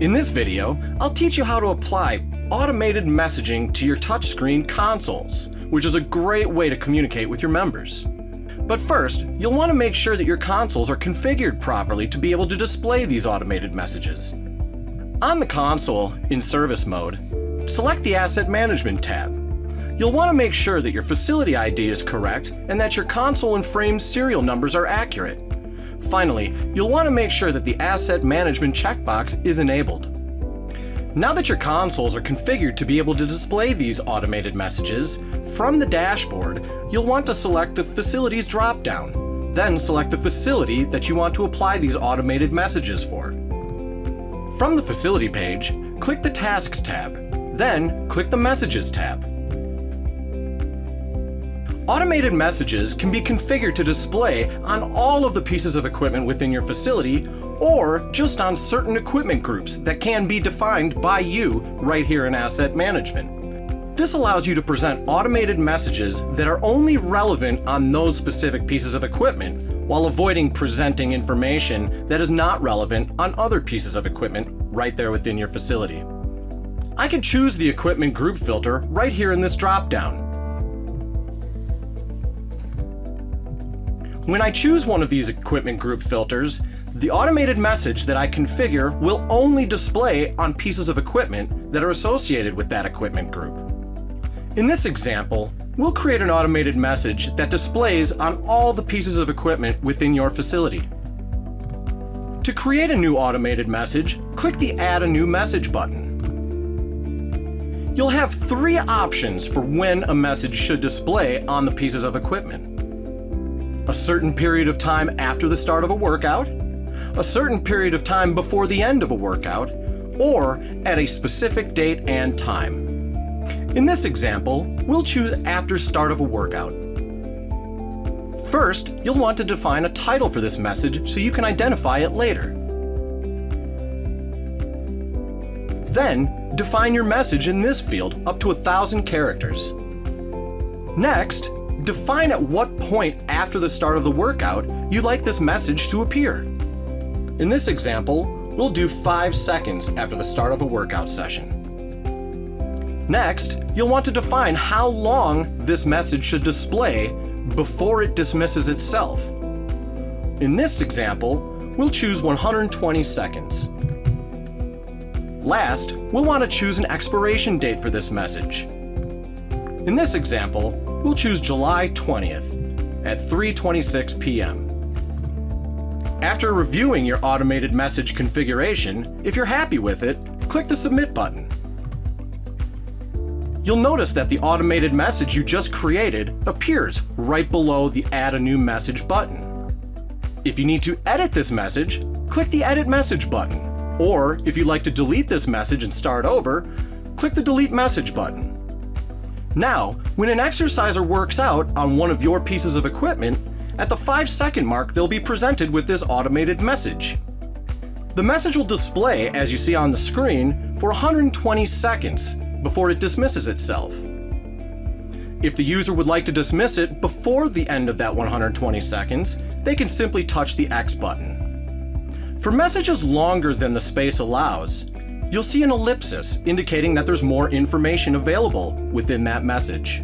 In this video, I'll teach you how to apply automated messaging to your touchscreen consoles, which is a great way to communicate with your members. But first, you'll want to make sure that your consoles are configured properly to be able to display these automated messages. On the console, in service mode, select the Asset Management tab. You'll want to make sure that your facility ID is correct and that your console and frame serial numbers are accurate. Finally, you'll want to make sure that the Asset Management checkbox is enabled. Now that your consoles are configured to be able to display these automated messages, from the dashboard, you'll want to select the Facilities drop-down. Then select the facility that you want to apply these automated messages for. From the Facility page, click the Tasks tab, then click the Messages tab. Automated messages can be configured to display on all of the pieces of equipment within your facility or just on certain equipment groups that can be defined by you right here in Asset Management. This allows you to present automated messages that are only relevant on those specific pieces of equipment while avoiding presenting information that is not relevant on other pieces of equipment right there within your facility. I can choose the equipment group filter right here in this drop-down. When I choose one of these equipment group filters, the automated message that I configure will only display on pieces of equipment that are associated with that equipment group. In this example, we'll create an automated message that displays on all the pieces of equipment within your facility. To create a new automated message, click the Add a New Message button. You'll have three options for when a message should display on the pieces of equipment. A certain period of time after the start of a workout, a certain period of time before the end of a workout, or at a specific date and time. In this example, we'll choose after start of a workout. First, you'll want to define a title for this message so you can identify it later. Then, define your message in this field up to 1,000 characters. Next, define at what point after the start of the workout you'd like this message to appear. In this example, we'll do 5 seconds after the start of a workout session. Next, you'll want to define how long this message should display before it dismisses itself. In this example, we'll choose 120 seconds. Last, we'll want to choose an expiration date for this message. In this example, we'll choose July 20th at 3:26 p.m. After reviewing your automated message configuration, if you're happy with it, click the Submit button. You'll notice that the automated message you just created appears right below the Add a New Message button. If you need to edit this message, click the Edit Message button. Or if you'd like to delete this message and start over, click the Delete Message button. Now, when an exerciser works out on one of your pieces of equipment, at the 5-second mark they'll be presented with this automated message. The message will display, as you see on the screen, for 120 seconds before it dismisses itself. If the user would like to dismiss it before the end of that 120 seconds, they can simply touch the X button. For messages longer than the space allows, you'll see an ellipsis indicating that there's more information available within that message.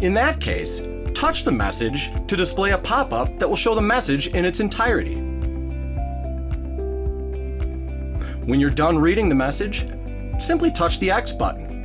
In that case, touch the message to display a pop-up that will show the message in its entirety. When you're done reading the message, simply touch the X button.